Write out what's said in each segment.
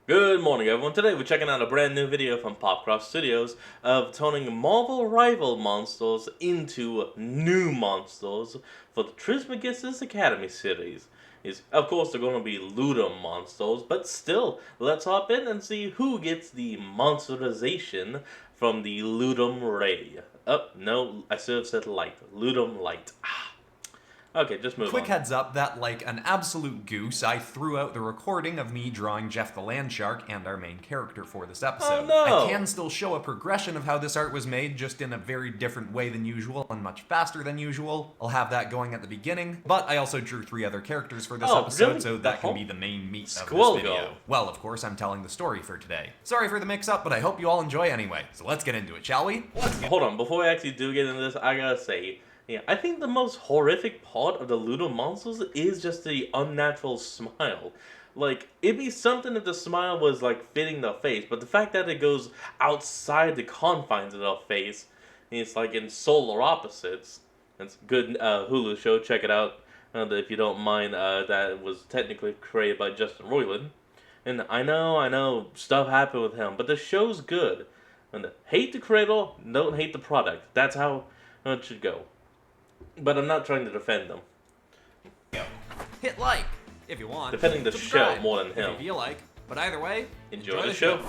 Good morning, everyone. Today we're checking out a brand new video from Popcroft Studios of turning Marvel rival monsters into new monsters for the Trismegistus Academy series. Of course, they're going to be Ludum monsters, but still, let's hop in and see who gets the monsterization from the Ludum Ray. Oh, no, I should have said light. Ludum Light. Okay, just move on. Quick heads up that, like an absolute goose, I threw out the recording of me drawing Jeff the Landshark and our main character for this episode. Oh, no. I can still show a progression of how this art was made, just in a very different way than usual and much faster than usual. I'll have that going at the beginning, but I also drew 3 other characters for this episode, really? so that can be the main meat of Squirrel this video. Go. Well, of course, I'm telling the story for today. Sorry for the mix-up, but I hope you all enjoy anyway. So let's get into it, shall we? Hold on, before we actually do get into this, I gotta say, I think the most horrific part of the Ludum monsters is just the unnatural smile. Like, it'd be something if the smile was, like, fitting the face, but the fact that it goes outside the confines of the face, it's like in Solar Opposites. It's a good Hulu show, check it out, if you don't mind, that was technically created by Justin Roiland. And I know, stuff happened with him, but the show's good. And hate the creator, don't hate the product. That's how it should go. But I'm not trying to defend them. Hit like if you want. Defending the Subscribe show more than if him. you feel like. But either way, Enjoy the show.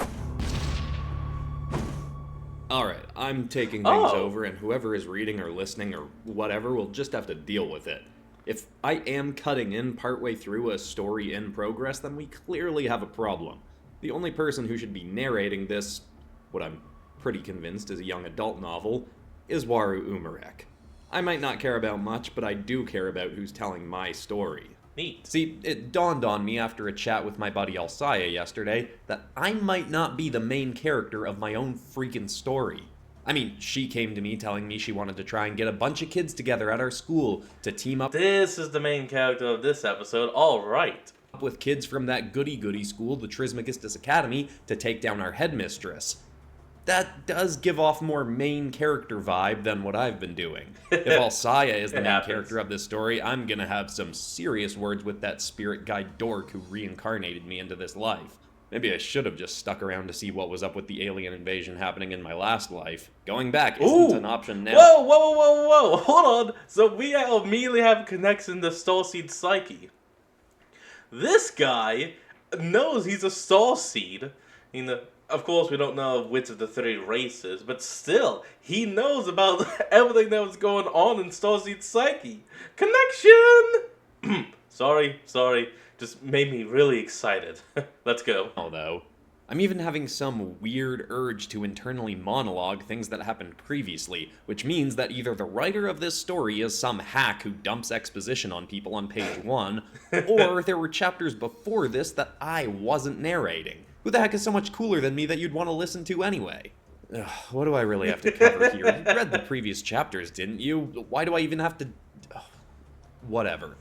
Alright, I'm taking things Oh. over, and whoever is reading or listening or whatever will just have to deal with it. If I am cutting in partway through a story in progress, then we clearly have a problem. The only person who should be narrating this, what I'm pretty convinced is a young adult novel, is Waru Umarek. I might not care about much, but I do care about who's telling my story. Neat. See, it dawned on me after a chat with my buddy Alsaya yesterday that I might not be the main character of my own freaking story. I mean, she came to me telling me she wanted to try and get a bunch of kids together at our school to team up This is the main character of this episode. Alright. with kids from that goody-goody school, the Trismegistus Academy, to take down our headmistress. That does give off more main character vibe than what I've been doing. If Alsaya is the It main happens. character of this story, I'm gonna have some serious words with that spirit guide dork who reincarnated me into this life. Maybe I should have just stuck around to see what was up with the alien invasion happening in my last life. Going back isn't an option now. Whoa, hold on. So we immediately have a connection to Starseed Psyche. This guy knows he's a Starseed. Of course, we don't know which of the 3 races, but still, he knows about everything that was going on in Starseed Psyche. Connection! Sorry. Just made me really excited. Let's go. Although, I'm even having some weird urge to internally monologue things that happened previously, which means that either the writer of this story is some hack who dumps exposition on people on page 1, or there were chapters before this that I wasn't narrating. Who the heck is so much cooler than me that you'd want to listen to anyway? Ugh, what do I really have to cover here? You read the previous chapters, didn't you? Why do I even have to... Ugh, whatever.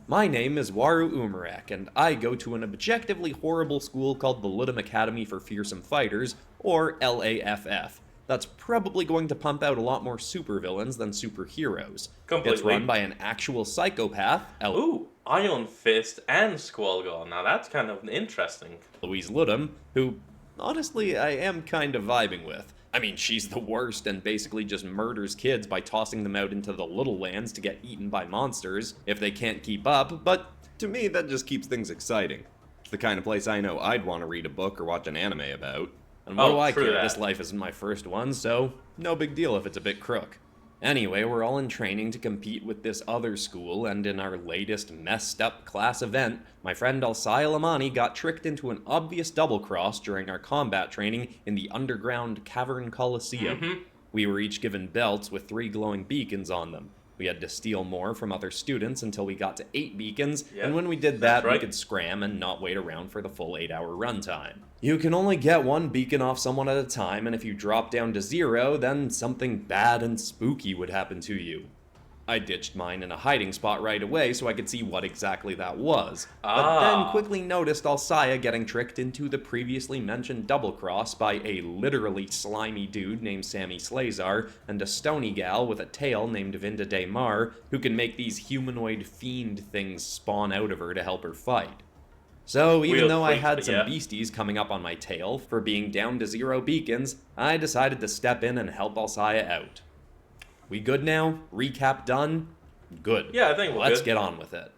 My name is Waru Umarek, and I go to an objectively horrible school called the Ludum Academy for Fearsome Fighters, or LAFF. That's probably going to pump out a lot more supervillains than superheroes. Completely. It's run by an actual psychopath, Ooh, Iron Fist and Squallgall. Now that's kind of interesting. Louise Ludum, who, honestly, I am kind of vibing with. I mean, she's the worst and basically just murders kids by tossing them out into the Little Lands to get eaten by monsters if they can't keep up, but to me that just keeps things exciting. It's the kind of place I know I'd want to read a book or watch an anime about. And what do I true care? that. This life isn't my first one, so no big deal if it's a bit crook. Anyway, we're all in training to compete with this other school, and in our latest messed up class event, my friend Alsaya Lamani got tricked into an obvious double cross during our combat training in the underground cavern coliseum. We were each given belts with 3 glowing beacons on them. We had to steal more from other students until we got to 8 beacons, and when we did that, we could scram and not wait around for the full 8-hour runtime. You can only get 1 beacon off someone at a time, and if you drop down to 0, then something bad and spooky would happen to you. I ditched mine in a hiding spot right away so I could see what exactly that was, but then quickly noticed Alsaya getting tricked into the previously mentioned double cross by a literally slimy dude named Sammy Slazar and a stony gal with a tail named Vinda De Mar who can make these humanoid fiend things spawn out of her to help her fight. So, even Weird though I freak, had but some yeah. beasties coming up on my tail for being down to 0 beacons, I decided to step in and help Alcaya out. We good now? Recap done? Good. Yeah, I think we're Let's good. get on with it.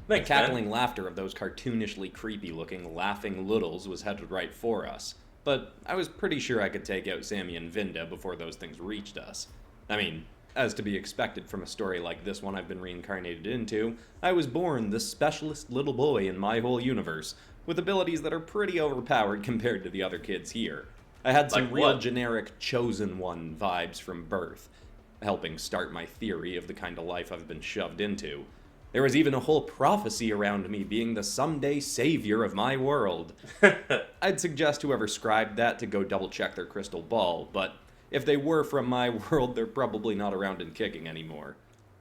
Thanks, The cackling man. laughter of those cartoonishly creepy-looking laughing littles was headed right for us, but I was pretty sure I could take out Sammy and Vinda before those things reached us. I mean, as to be expected from a story like this one I've been reincarnated into, I was born the specialist little boy in my whole universe, with abilities that are pretty overpowered compared to the other kids here. I had some Like real what? generic chosen one vibes from birth, helping start my theory of the kind of life I've been shoved into. There was even a whole prophecy around me being the someday savior of my world. I'd suggest whoever scribed that to go double check their crystal ball, but if they were from my world, they're probably not around and kicking anymore.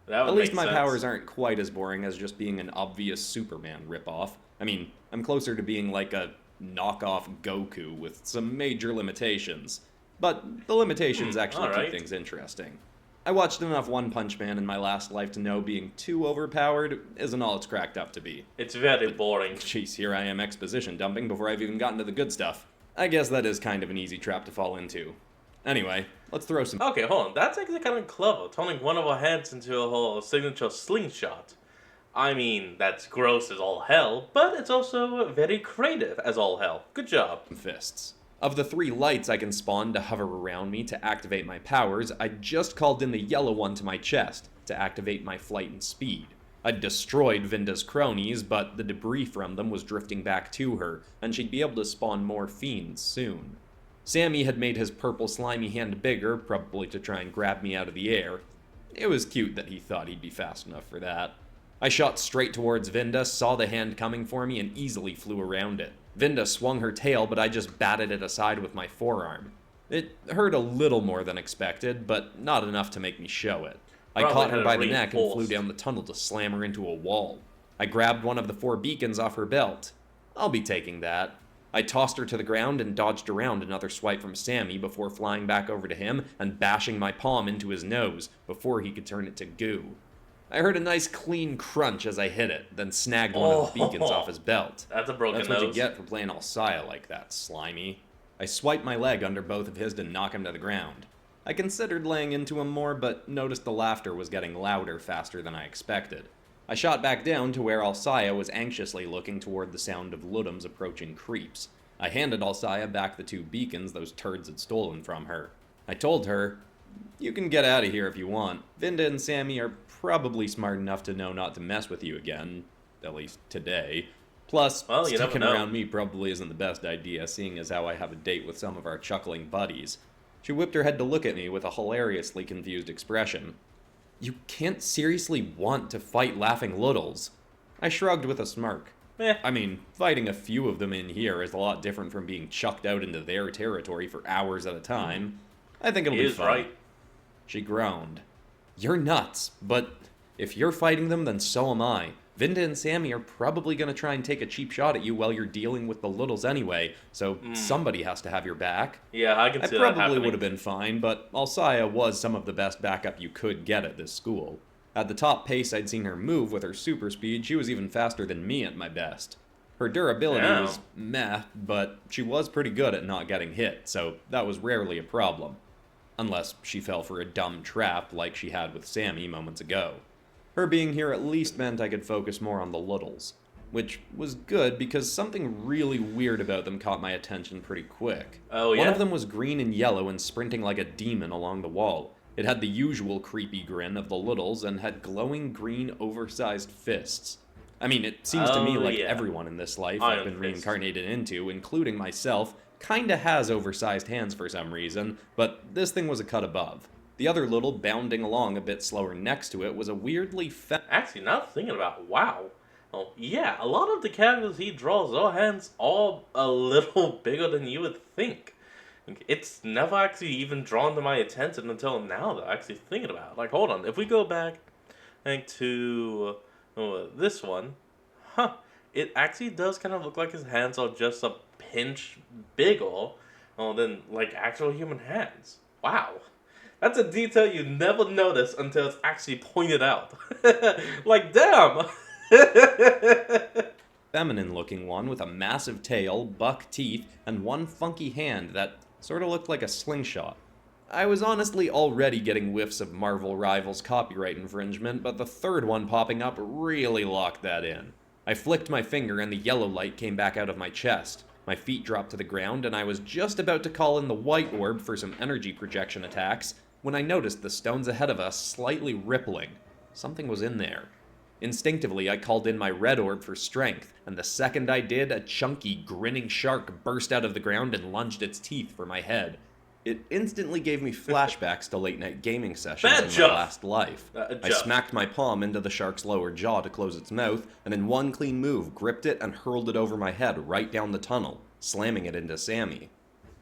That would At least make my sense. powers aren't quite as boring as just being an obvious Superman ripoff. I mean, I'm closer to being like a knockoff Goku with some major limitations. But the limitations actually keep alright. things interesting. I watched enough One Punch Man in my last life to know being too overpowered isn't all it's cracked up to be. It's very boring. Jeez, here I am exposition dumping before I've even gotten to the good stuff. I guess that is kind of an easy trap to fall into. Anyway, let's throw some Okay, hold on. That's actually kind of clever, turning one of our heads into a whole signature slingshot. I mean, that's gross as all hell, but it's also very creative as all hell. Good job. fists. Of the 3 lights I can spawn to hover around me to activate my powers, I just called in the yellow one to my chest to activate my flight and speed. I'd destroyed Vinda's cronies, but the debris from them was drifting back to her, and she'd be able to spawn more fiends soon. Sammy had made his purple slimy hand bigger, probably to try and grab me out of the air. It was cute that he thought he'd be fast enough for that. I shot straight towards Vinda, saw the hand coming for me, and easily flew around it. Vinda swung her tail, but I just batted it aside with my forearm. It hurt a little more than expected, but not enough to make me show it. I Probably caught her had by it the neck and flew reinforced. down the tunnel to slam her into a wall. I grabbed one of the 4 beacons off her belt. I'll be taking that. I tossed her to the ground and dodged around another swipe from Sammy before flying back over to him and bashing my palm into his nose before he could turn it to goo. I heard a nice clean crunch as I hit it, then snagged one of the beacons off his belt. That's a broken That's nose. what you get for playing Alcaya like that, Slimy. I swiped my leg under both of his to knock him to the ground. I considered laying into him more, but noticed the laughter was getting louder faster than I expected. I shot back down to where Alcaya was anxiously looking toward the sound of Ludum's approaching creeps. I handed Alcaya back the 2 beacons those turds had stolen from her. I told her, "You can get out of here if you want. Vinda and Sammy are probably smart enough to know not to mess with you again. At least today. Plus, Well, you never sticking know. around me probably isn't the best idea, seeing as how I have a date with some of our chuckling buddies." She whipped her head to look at me with a hilariously confused expression. "You can't seriously want to fight laughing littles." I shrugged with a smirk. Eh, I mean, fighting a few of them in here is a lot different from being chucked out into their territory for hours at a time. I think it'll he be is fun. right. She groaned. "You're nuts, but if you're fighting them, then so am I. Vinda and Sammy are probably going to try and take a cheap shot at you while you're dealing with the littles anyway, so somebody has to have your back." Yeah, I can I see that probably happening. would have been fine, but Alcaya was some of the best backup you could get at this school. At the top pace I'd seen her move with her super speed, she was even faster than me at my best. Her durability Damn. was meh, but she was pretty good at not getting hit, so that was rarely a problem. Unless she fell for a dumb trap like she had with Sammy moments ago. Her being here at least meant I could focus more on the littles. Which was good because something really weird about them caught my attention pretty quick. Oh, yeah? One of them was green and yellow and sprinting like a demon along the wall. It had the usual creepy grin of the littles and had glowing green oversized fists. I mean, it seems to me Oh, like yeah. everyone in this life Iron I've been Fist. reincarnated into, including myself, kinda has oversized hands for some reason, but this thing was a cut above. The other little bounding along a bit slower next to it was a weirdly Actually, now thinking about wow. Oh, yeah, a lot of the characters he draws are hands are a little bigger than you would think. It's never actually even drawn to my attention until now, though, actually thinking about it. Like, hold on, if we go back like, to this one, it actually does kind of look like his hands are just a pinch bigger than, like, actual human hands. Wow. That's a detail you never notice until it's actually pointed out. Like, damn! Feminine-looking one with a massive tail, buck teeth, and one funky hand that sort of looked like a slingshot. I was honestly already getting whiffs of Marvel Rivals copyright infringement, but the third one popping up really locked that in. I flicked my finger and the yellow light came back out of my chest. My feet dropped to the ground and I was just about to call in the white orb for some energy projection attacks when I noticed the stones ahead of us slightly rippling. Something was in there. Instinctively, I called in my red orb for strength, and the second I did, a chunky, grinning shark burst out of the ground and lunged its teeth for my head. It instantly gave me flashbacks to late-night gaming sessions in my last life. I smacked my palm into the shark's lower jaw to close its mouth, and in one clean move, gripped it and hurled it over my head right down the tunnel, slamming it into Sammy.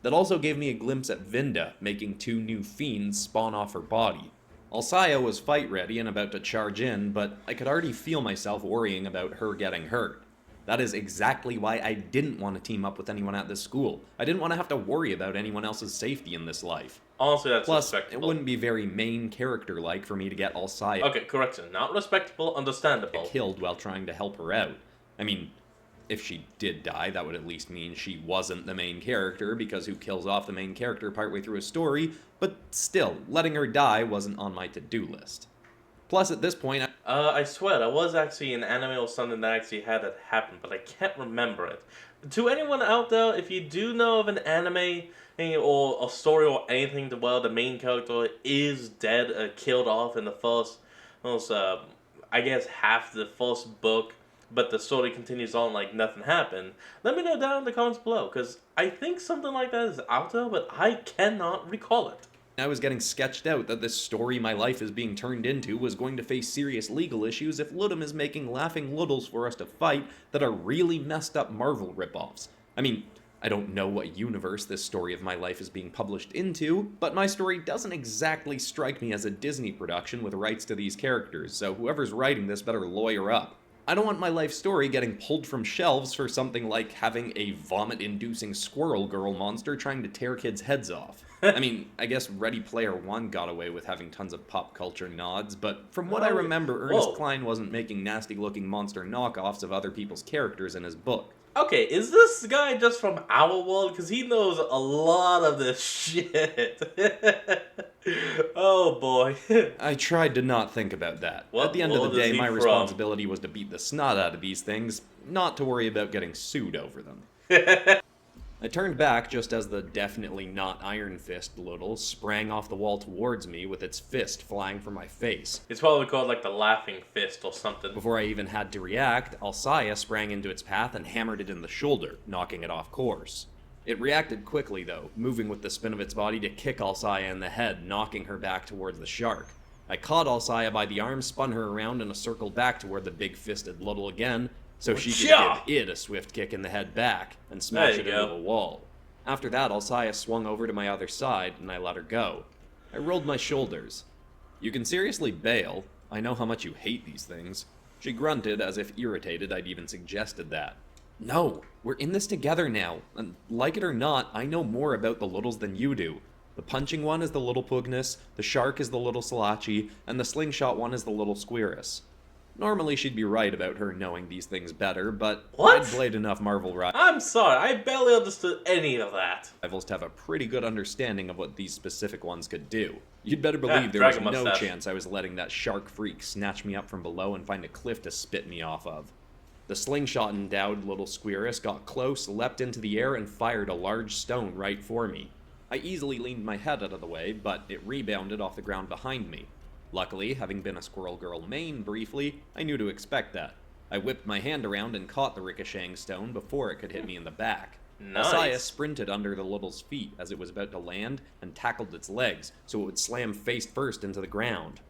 That also gave me a glimpse at Vinda, making two new fiends spawn off her body. Alcaya was fight-ready and about to charge in, but I could already feel myself worrying about her getting hurt. That is exactly why I didn't want to team up with anyone at this school. I didn't want to have to worry about anyone else's safety in this life. Honestly, that's Plus, respectable. it wouldn't be very main character-like for me to get Alcaya Okay, correction. Not respectable, understandable. killed while trying to help her out. I mean, if she did die, that would at least mean she wasn't the main character, because who kills off the main character partway through a story? But still, letting her die wasn't on my to-do list. Plus, at this point, I swear, there was actually an anime or something that actually had it happen, but I can't remember it. To anyone out there, if you do know of an anime or a story or anything where the main character is dead, killed off in the first, I guess half the first book, but the story continues on like nothing happened, let me know down in the comments below, because I think something like that is out there, but I cannot recall it. I was getting sketched out that this story my life is being turned into was going to face serious legal issues if Ludum is making laughing littles for us to fight that are really messed up Marvel ripoffs. I mean, I don't know what universe this story of my life is being published into, but my story doesn't exactly strike me as a Disney production with rights to these characters, so whoever's writing this better lawyer up. I don't want my life story getting pulled from shelves for something like having a vomit-inducing squirrel girl monster trying to tear kids' heads off. I mean, I guess Ready Player One got away with having tons of pop culture nods, but from what I remember, Ernest Cline wasn't making nasty-looking monster knockoffs of other people's characters in his book. Okay, is this guy just from our world? Because he knows a lot of this shit. Oh boy. I tried to not think about that. At the end of the day, my responsibility was to beat the snot out of these things, not to worry about getting sued over them. I turned back just as the definitely not Iron Fist Little sprang off the wall towards me with its fist flying from my face. It's probably called like the Laughing Fist or something. Before I even had to react, Alcaya sprang into its path and hammered it in the shoulder, knocking it off course. It reacted quickly though, moving with the spin of its body to kick Alcaya in the head, knocking her back towards the shark. I caught Alcaya by the arm, spun her around in a circle back toward the big-fisted Little again, so she could give it a swift kick in the head back, and smash it into the wall. After that, Alcaya swung over to my other side, and I let her go. I rolled my shoulders. "You can seriously bail. I know how much you hate these things." She grunted, as if irritated I'd even suggested that. "No, we're in this together now, and like it or not, I know more about the Littles than you do. The punching one is the Little Pugnus, the shark is the Little Salachi, and the slingshot one is the Little Squirrus." Normally she'd be right about her knowing these things better, but I'd played enough Marvel I'm sorry, I barely understood any of that. Rivals to have a pretty good understanding of what these specific ones could do. You'd better believe there was no chance I was letting that shark freak snatch me up from below and find a cliff to spit me off of. The slingshot-endowed Little Squirrus got close, leapt into the air, and fired a large stone right for me. I easily leaned my head out of the way, but it rebounded off the ground behind me. Luckily, having been a Squirrel Girl main briefly, I knew to expect that. I whipped my hand around and caught the ricocheting stone before it could hit me in the back. Alcaya sprinted under the Little's feet as it was about to land and tackled its legs, so it would slam face first into the ground.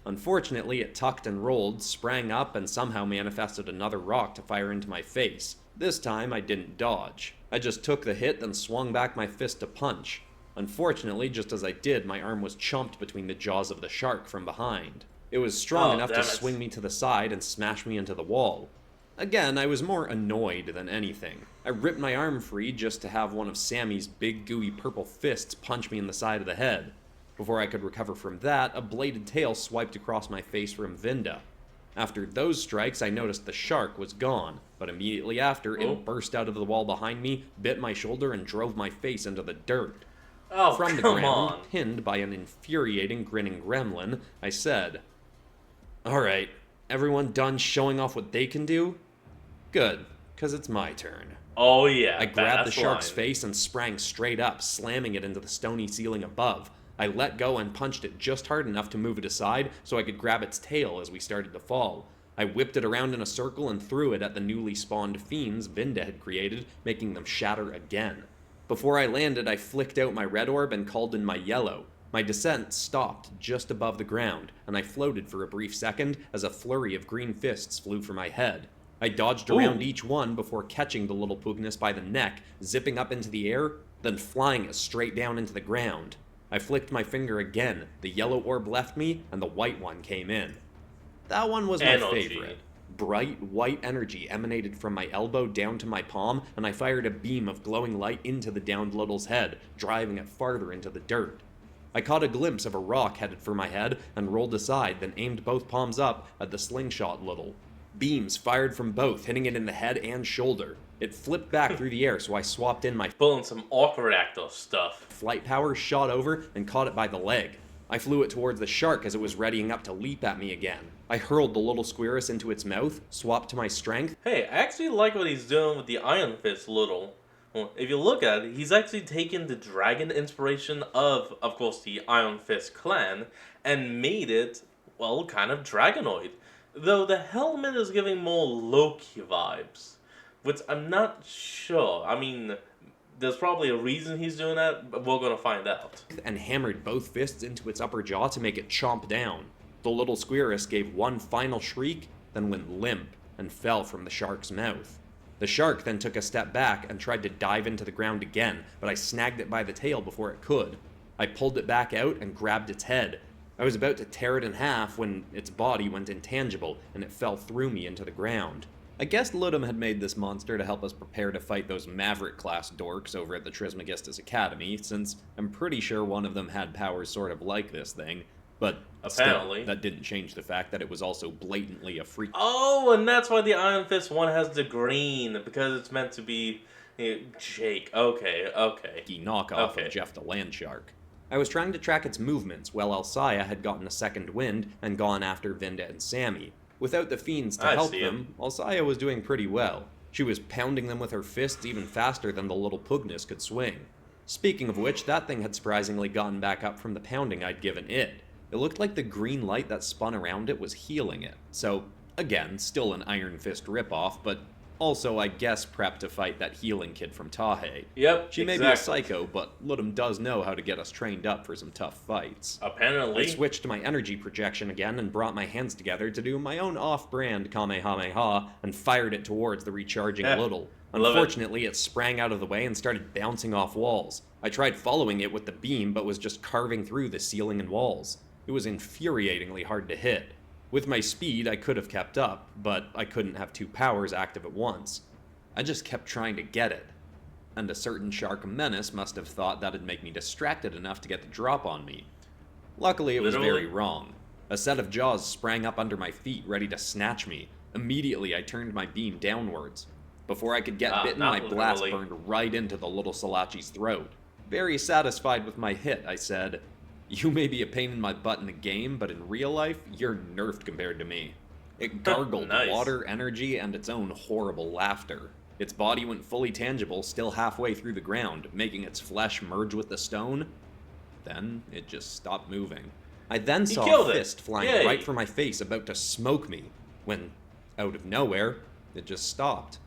Unfortunately, it tucked and rolled, sprang up, and somehow manifested another rock to fire into my face. This time, I didn't dodge. I just took the hit and swung back my fist to punch. Unfortunately, just as I did, my arm was chomped between the jaws of the shark from behind. It was strong enough to swing me to the side and smash me into the wall. Again, I was more annoyed than anything. I ripped my arm free just to have one of Sammy's big gooey purple fists punch me in the side of the head. Before I could recover from that, a bladed tail swiped across my face from Vinda. After those strikes, I noticed the shark was gone, but immediately after, Oh. it burst out of the wall behind me, bit my shoulder, and drove my face into the dirt. Oh, From the come ground, on. pinned by an infuriating, grinning gremlin, I said, "Alright, everyone done showing off what they can do? Good, 'cause it's my turn." Oh, yeah. I grabbed the that's shark's line. face and sprang straight up, slamming it into the stony ceiling above. I let go and punched it just hard enough to move it aside so I could grab its tail as we started to fall. I whipped it around in a circle and threw it at the newly spawned fiends Vinda had created, making them shatter again. Before I landed, I flicked out my red orb and called in my yellow. My descent stopped just above the ground, and I floated for a brief second as a flurry of green fists flew for my head. I dodged around Ooh. each one before catching the little Pugnus by the neck, zipping up into the air, then flying it straight down into the ground. I flicked my finger again, the yellow orb left me, and the white one came in. That one was my Energy. favorite. Bright, white energy emanated from my elbow down to my palm, and I fired a beam of glowing light into the downed Little's head, driving it farther into the dirt. I caught a glimpse of a rock headed for my head and rolled aside, then aimed both palms up at the slingshot Little. Beams fired from both, hitting it in the head and shoulder. It flipped back through the air, so I swapped in my Pulling some awkward actor stuff. flight power, shot over, and caught it by the leg. I flew it towards the shark as it was readying up to leap at me again. I hurled the little Squirrus into its mouth, swapped to my strength, Hey, I actually like what he's doing with the Iron Fist Little. Well, if you look at it, he's actually taken the dragon inspiration of course, the Iron Fist clan, and made it, well, kind of dragonoid. Though the helmet is giving more Loki vibes, which I'm not sure. I mean, there's probably a reason he's doing that, but we're gonna find out. and hammered both fists into its upper jaw to make it chomp down. The little Squirrus gave one final shriek, then went limp and fell from the shark's mouth. The shark then took a step back and tried to dive into the ground again, but I snagged it by the tail before it could. I pulled it back out and grabbed its head. I was about to tear it in half when its body went intangible and it fell through me into the ground. I guess Ludum had made this monster to help us prepare to fight those Maverick-class dorks over at the Trismegistus Academy, since I'm pretty sure one of them had powers sort of like this thing, but Apparently. still, that didn't change the fact that it was also blatantly a freak Oh, and that's why the Iron Fist one has the green, because it's meant to be Jake. Okay. knockoff Okay. of Jeff the Landshark. I was trying to track its movements, while Alcaya had gotten a second wind and gone after Vinda and Sammy. Without the fiends to I help see them, Alcaya was doing pretty well. She was pounding them with her fists even faster than the little Pugnus could swing. Speaking of which, that thing had surprisingly gotten back up from the pounding I'd given it. It looked like the green light that spun around it was healing it. So, again, still an Iron Fist ripoff, but also, I guess, prepped to fight that healing kid from Tahe. Yep, She may be a exactly. psycho, but Ludum does know how to get us trained up for some tough fights. I Apparently. switched to my energy projection again and brought my hands together to do my own off-brand Kamehameha and fired it towards the recharging Yeah, Little. I love it. Unfortunately, it sprang out of the way and started bouncing off walls. I tried following it with the beam, but was just carving through the ceiling and walls. It was infuriatingly hard to hit. With my speed, I could have kept up, but I couldn't have two powers active at once. I just kept trying to get it. And a certain shark menace must have thought that'd make me distracted enough to get the drop on me. Luckily, it was Literally? very wrong. A set of jaws sprang up under my feet, ready to snatch me. Immediately, I turned my beam downwards. Before I could get bitten, not my blast literally. burned right into the little Salachi's throat. Very satisfied with my hit, I said, "You may be a pain in my butt in the game, but in real life, you're nerfed compared to me." It gargled Nice. water, energy, and its own horrible laughter. Its body went fully tangible, still halfway through the ground, making its flesh merge with the stone. Then it just stopped moving. I then saw killed a it. fist flying Yay. right for my face, about to smoke me, when, out of nowhere, it just stopped.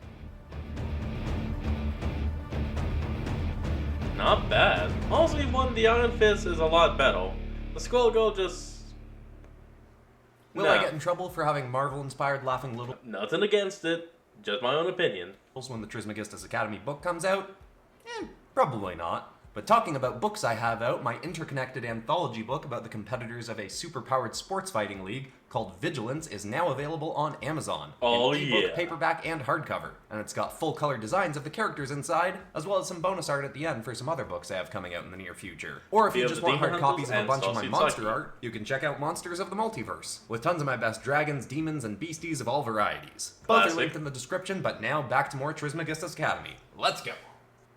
Not bad. Honestly, one the Iron Fist is a lot better. The Skull Girl just... Will Nah. I get in trouble for having Marvel-inspired laughing little Nothing against it. Just my own opinion. when the Trismegistus Academy book comes out? Probably not. But talking about books I have out, my interconnected anthology book about the competitors of a superpowered sports fighting league called Vigilance is now available on Amazon. Oh, in ebook, yeah. paperback, and hardcover. And it's got full color designs of the characters inside, as well as some bonus art at the end for some other books I have coming out in the near future. Or if We you have just the want hard Demon copies of a Hunters bunch of my and monster Sasaki. art, you can check out Monsters of the Multiverse, with tons of my best dragons, demons, and beasties of all varieties. Both Classic. are linked in the description, but now back to more Trismegistus Academy. Let's go!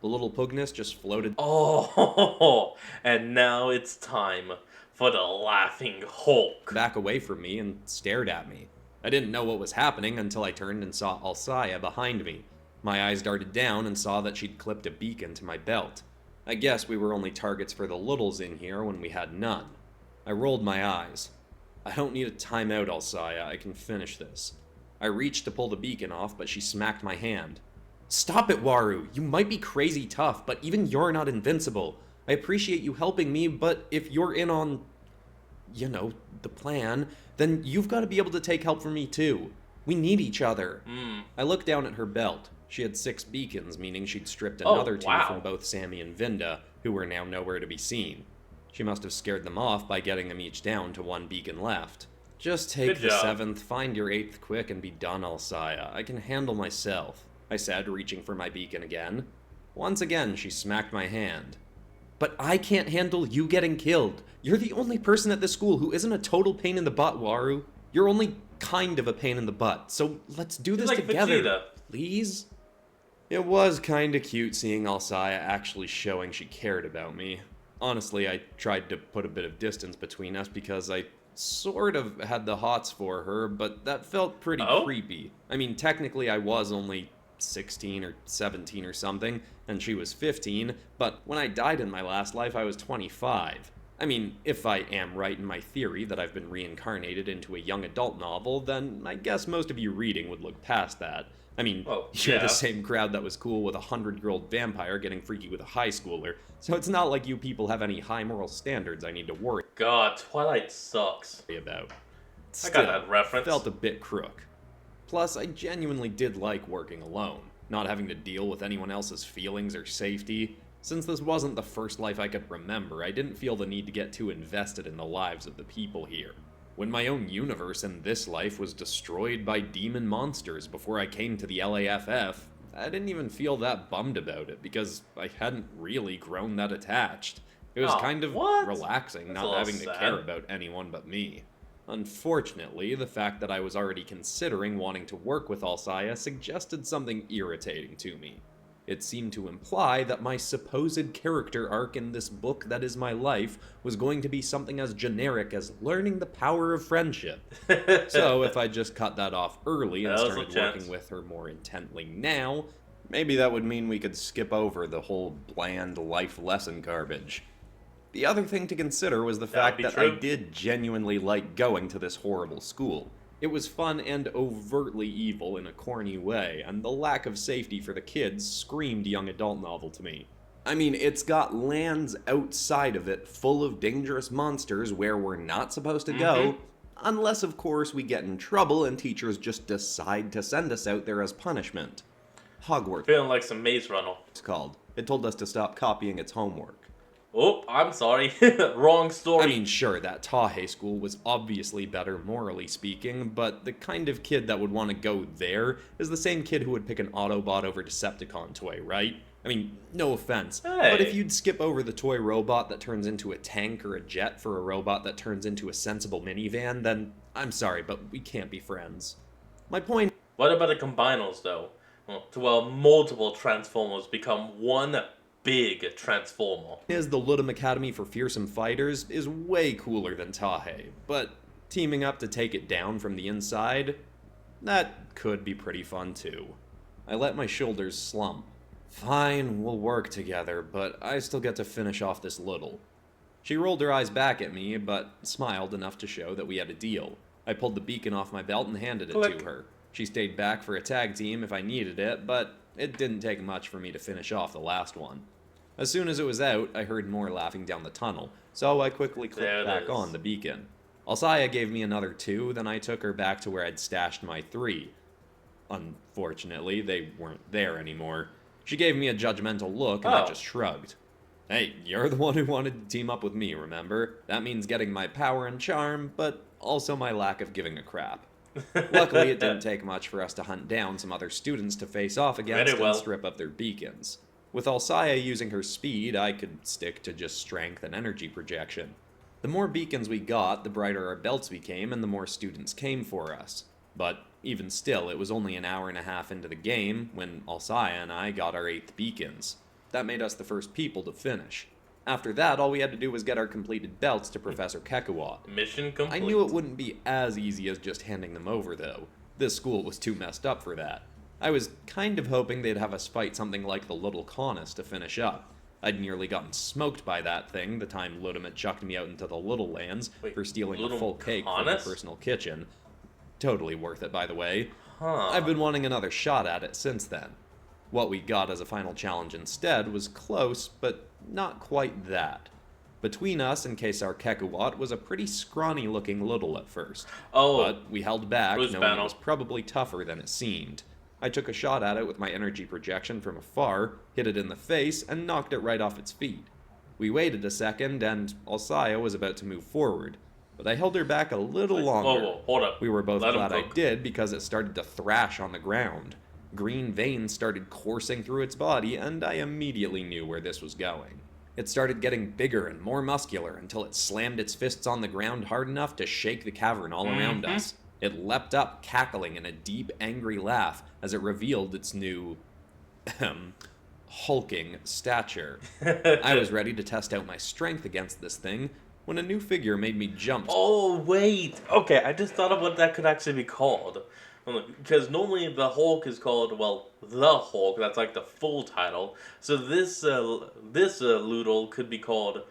The little Pugnus just floated Oh, and now it's time for the Laughing Hulk. back away from me and stared at me. I didn't know what was happening until I turned and saw Alsaya behind me. My eyes darted down and saw that she'd clipped a beacon to my belt. I guess we were only targets for the littles in here when we had none. I rolled my eyes. I don't need a timeout, Alsaya. I can finish this. I reached to pull the beacon off, but she smacked my hand. Stop it, Waru! You might be crazy tough, but even you're not invincible. I appreciate you helping me, but if you're in on, the plan, then you've got to be able to take help from me too. We need each other. I looked down at her belt. She had 6 beacons, meaning she'd stripped Oh, another 2 wow. from both Sammy and Vinda, who were now nowhere to be seen. She must have scared them off by getting them each down to 1 beacon left. Just take Good the job. 7th, find your 8th quick, and be done, Alsaya. I can handle myself, I said, reaching for my beacon again. Once again, she smacked my hand. But I can't handle you getting killed. You're the only person at this school who isn't a total pain in the butt, Waru. You're only kind of a pain in the butt, so let's do this like together. Vegeta. Please? It was kinda cute seeing Alsaya actually showing she cared about me. Honestly, I tried to put a bit of distance between us because I sort of had the hots for her, but that felt pretty Oh? creepy. I mean, technically I was only 16 or 17 or something, and she was 15, but when I died in my last life, I was 25. I mean, if I am right in my theory that I've been reincarnated into a young adult novel, then I guess most of you reading would look past that. I mean, Well, you're yeah. the same crowd that was cool with a 100-year-old vampire getting freaky with a high schooler, so it's not like you people have any high moral standards I need to worry God, Twilight sucks. about. I got that reference. Felt a bit crook. Plus, I genuinely did like working alone, not having to deal with anyone else's feelings or safety. Since this wasn't the first life I could remember, I didn't feel the need to get too invested in the lives of the people here. When my own universe in this life was destroyed by demon monsters before I came to the LAFF, I didn't even feel that bummed about it because I hadn't really grown that attached. It was Oh, kind of what? relaxing That's a not little having to sad. care about anyone but me. Unfortunately, the fact that I was already considering wanting to work with Alsaya suggested something irritating to me. It seemed to imply that my supposed character arc in this book that is my life was going to be something as generic as learning the power of friendship. So if I just cut that off early and That was a started chance. working with her more intently now, maybe that would mean we could skip over the whole bland life lesson garbage. The other thing to consider was the fact be that true. I did genuinely like going to this horrible school. It was fun and overtly evil in a corny way, and the lack of safety for the kids screamed young adult novel to me. I mean, it's got lands outside of it full of dangerous monsters where we're not supposed to go, unless, of course, we get in trouble and teachers just decide to send us out there as punishment. Hogwarts, Feeling like some Maze Runner. it's called. It told us to stop copying its homework. Oh, I'm sorry. Wrong story. I mean, sure, that Tahe school was obviously better morally speaking, but the kind of kid that would want to go there is the same kid who would pick an Autobot over Decepticon toy, right? I mean, no offense, but if Hey. you'd skip over the toy robot that turns into a tank or a jet for a robot that turns into a sensible minivan, then I'm sorry, but we can't be friends. My point What about the combinals, though? Well, to where multiple Transformers become one big Transformer. is the Ludum Academy for Fearsome Fighters is way cooler than Tahe, but teaming up to take it down from the inside, that could be pretty fun too. I let my shoulders slump. Fine, we'll work together, but I still get to finish off this little. She rolled her eyes back at me, but smiled enough to show that we had a deal. I pulled the beacon off my belt and handed it Click. to her. She stayed back for a tag team if I needed it, but it didn't take much for me to finish off the last one. As soon as it was out, I heard more laughing down the tunnel, so I quickly There clicked it back is. on the beacon. Alsaya gave me another 2, then I took her back to where I'd stashed my 3. Unfortunately, they weren't there anymore. She gave me a judgmental look, and I Oh. just shrugged. Hey, you're the one who wanted to team up with me, remember? That means getting my power and charm, but also my lack of giving a crap. Luckily, it didn't take much for us to hunt down some other students to face off against Very well. and strip of their beacons. With Alcaya using her speed, I could stick to just strength and energy projection. The more beacons we got, the brighter our belts became, and the more students came for us. But even still, it was only an hour and a half into the game when Alcaya and I got our 8th beacons. That made us the first people to finish. After that, all we had to do was get our completed belts to Professor Kekuat. Mission complete. I knew it wouldn't be as easy as just handing them over, though. This school was too messed up for that. I was kind of hoping they'd have us fight something like the Little Caunus to finish up. I'd nearly gotten smoked by that thing the time Ludum chucked me out into the Little Lands for stealing a full cake from my personal kitchen. Totally worth it, by the way. I've been wanting another shot at it since then. What we got as a final challenge instead was close, but not quite that. Between us and Kesar Kekuat was a pretty scrawny-looking Little at first. But we held back, knowing it was probably tougher than it seemed. I took a shot at it with my energy projection from afar, hit it in the face, and knocked it right off its feet. We waited a second, and Alcaya was about to move forward, but I held her back a little longer. Whoa, hold up. We were both glad I did because it started to thrash on the ground. Green veins started coursing through its body, and I immediately knew where this was going. It started getting bigger and more muscular until it slammed its fists on the ground hard enough to shake the cavern all around us. It leapt up, cackling in a deep, angry laugh as it revealed its new, hulking stature. I was ready to test out my strength against this thing when a new figure made me jump. Oh, wait. Okay, I just thought of what that could actually be called. Because normally the Hulk is called, well, the Hulk. That's like the full title. So this Loodle could be called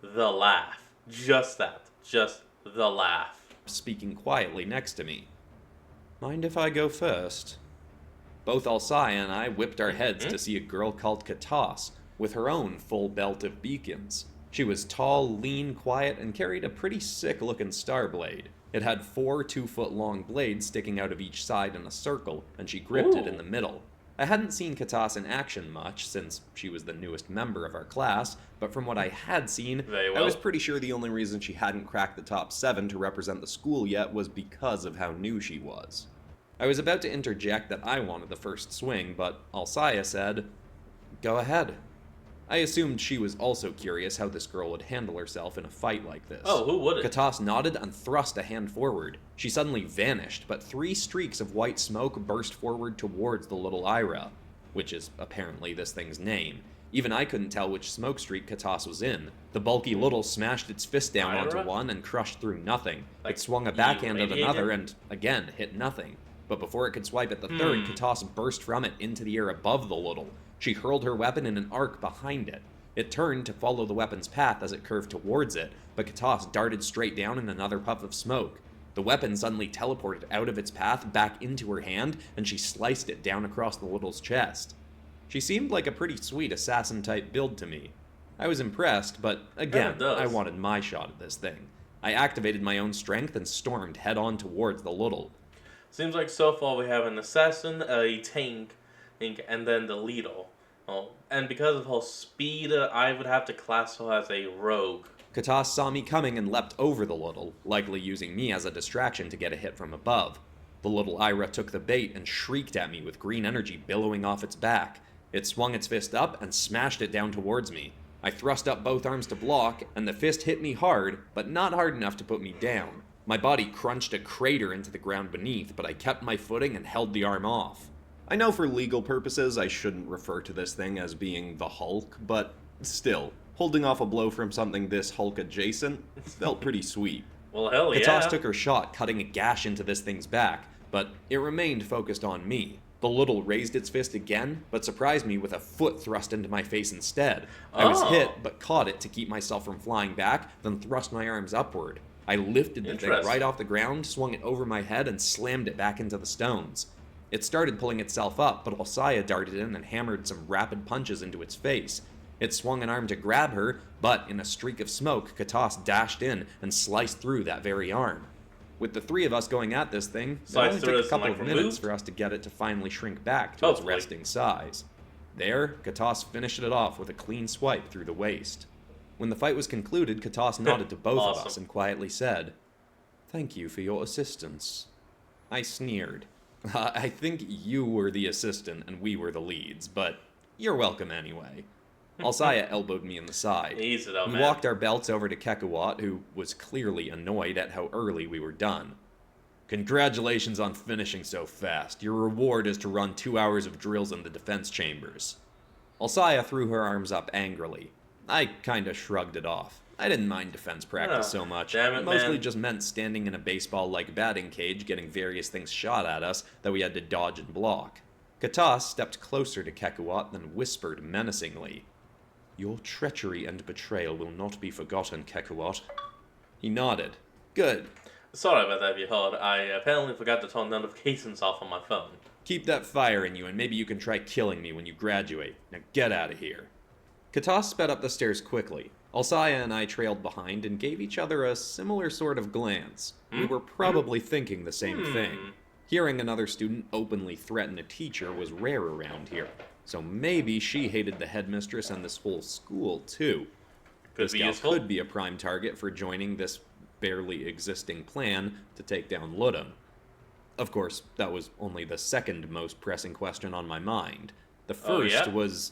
the Laugh. Just that. Just the Laugh. Speaking quietly next to me. Mind if I go first? Both Alcaya and I whipped our heads to see a girl called Katas, with her own full belt of beacons. She was tall, lean, quiet, and carried a pretty sick-looking star blade. It had 4 2-foot-long blades sticking out of each side in a circle, and she gripped it in the middle. I hadn't seen Katas in action much, since she was the newest member of our class, but from what I had seen, I was pretty sure the only reason she hadn't cracked the top 7 to represent the school yet was because of how new she was. I was about to interject that I wanted the first swing, but Alcaya said, "Go ahead." I assumed she was also curious how this girl would handle herself in a fight like this. Oh, who wouldn't? Katas nodded and thrust a hand forward. She suddenly vanished, but 3 streaks of white smoke burst forward towards the little Ira, which is apparently this thing's name. Even I couldn't tell which smoke streak Katas was in. The bulky Little smashed its fist down onto one and crushed through nothing. It swung a backhand at another and, again, hit nothing. But before it could swipe at the third, Katas burst from it into the air above the Little. She hurled her weapon in an arc behind it. It turned to follow the weapon's path as it curved towards it, but Katas darted straight down in another puff of smoke. The weapon suddenly teleported out of its path back into her hand, and she sliced it down across the Little's chest. She seemed like a pretty sweet assassin-type build to me. I was impressed, but again, I wanted my shot at this thing. I activated my own strength and stormed head-on towards the Little. Seems like so far we have an assassin, a tank, and then the Lido. Oh, and because of her speed, I would have to class her as a rogue. Katas saw me coming and leapt over the Little, likely using me as a distraction to get a hit from above. The little Ira took the bait and shrieked at me with green energy billowing off its back. It swung its fist up and smashed it down towards me. I thrust up both arms to block, and the fist hit me hard, but not hard enough to put me down. My body crunched a crater into the ground beneath, but I kept my footing and held the arm off. I know for legal purposes I shouldn't refer to this thing as being the Hulk, but still, holding off a blow from something this Hulk adjacent felt pretty sweet. Well, hell yeah. Katas took her shot, cutting a gash into this thing's back, but it remained focused on me. The Little raised its fist again, but surprised me with a foot thrust into my face instead. I was hit, but caught it to keep myself from flying back, then thrust my arms upward. I lifted the thing right off the ground, swung it over my head, and slammed it back into the stones. It started pulling itself up, but Alcaya darted in and hammered some rapid punches into its face. It swung an arm to grab her, but in a streak of smoke, Katas dashed in and sliced through that very arm. With the 3 of us going at this thing, it only took a couple of minutes for us to get it to finally shrink back to its resting size. There, Katos finished it off with a clean swipe through the waist. When the fight was concluded, Katos nodded to both of us Awesome. and quietly said, "Thank you for your assistance." I sneered. I think you were the assistant and we were the leads, but you're welcome anyway. Alsaya elbowed me in the side. Easy though, We man. walked our belts over to Kekuat, who was clearly annoyed at how early we were done. "Congratulations on finishing so fast. Your reward is to run 2 hours of drills in the defense chambers." Alsaya threw her arms up angrily. I kinda shrugged it off. I didn't mind defense practice so much. Damn it, Mostly man. just meant standing in a baseball-like batting cage getting various things shot at us that we had to dodge and block. Katas stepped closer to Kekuat and whispered menacingly, "Your treachery and betrayal will not be forgotten, Kekuat." He nodded. "Good. Sorry about that, if you heard. I apparently forgot to turn notifications off on my phone. Keep that fire in you, and maybe you can try killing me when you graduate. Now get out of here." Katas sped up the stairs quickly. Alsaya and I trailed behind and gave each other a similar sort of glance. We were probably thinking the same thing. Hearing another student openly threaten a teacher was rare around here, so maybe she hated the headmistress and this whole school too. Could This be gal useful. could be a prime target for joining this barely existing plan to take down Ludum. Of course, that was only the second most pressing question on my mind. The Oh, first yeah? was,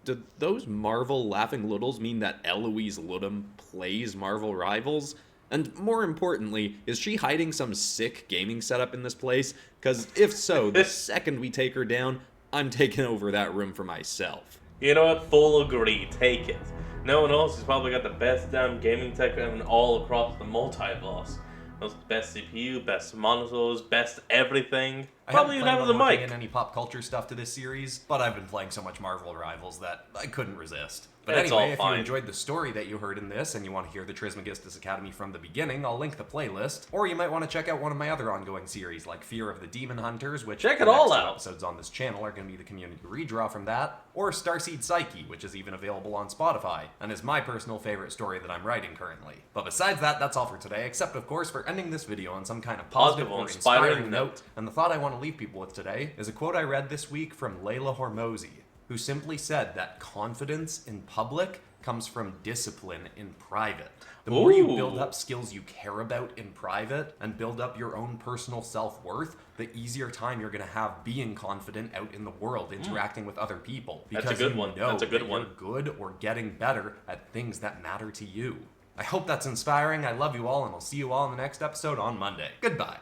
did those Marvel Laughing Littles mean that Eloise Ludum plays Marvel Rivals? And more importantly, is she hiding some sick gaming setup in this place? Because if so, the second we take her down, I'm taking over that room for myself. You know what? Full agree. Take it. No one else has probably got the best damn gaming tech all across the multiverse. Those best CPU, best monitors, best everything. I Probably haven't even planned have the on working mic. in any pop culture stuff to this series, but I've been playing so much Marvel Rivals that I couldn't resist. But It's all anyway, if you fine. enjoyed the story that you heard in this and you want to hear the Trismegistus Academy from the beginning, I'll link the playlist. Or you might want to check out one of my other ongoing series, like Fear of the Demon Hunters, which Check the it all next two out. episodes on this channel are going to be the community redraw from that, or Starseed Psyche, which is even available on Spotify, and is my personal favorite story that I'm writing currently. But besides that, that's all for today, except of course for ending this video on some kind of positive or inspiring note. And the thought I want to leave people with today is a quote I read this week from Layla Hormozy, who simply said that confidence in public comes from discipline in private. The more you build Ooh. up skills you care about in private and build up your own personal self-worth, the easier time you're going to have being confident out in the world, interacting with other people. That's a Because good you one. know That's a good that one. you're good or getting better at things that matter to you. I hope that's inspiring. I love you all, and I'll see you all in the next episode on Monday. Goodbye.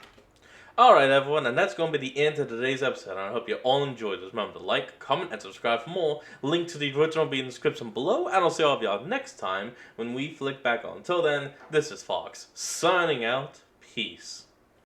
Alright everyone, and that's going to be the end of today's episode, and I hope you all enjoyed this. Remember to like, comment, and subscribe for more. Link to the original will be in the description below, and I'll see all of y'all next time when we flick back on. Until then, this is Fox, signing out. Peace.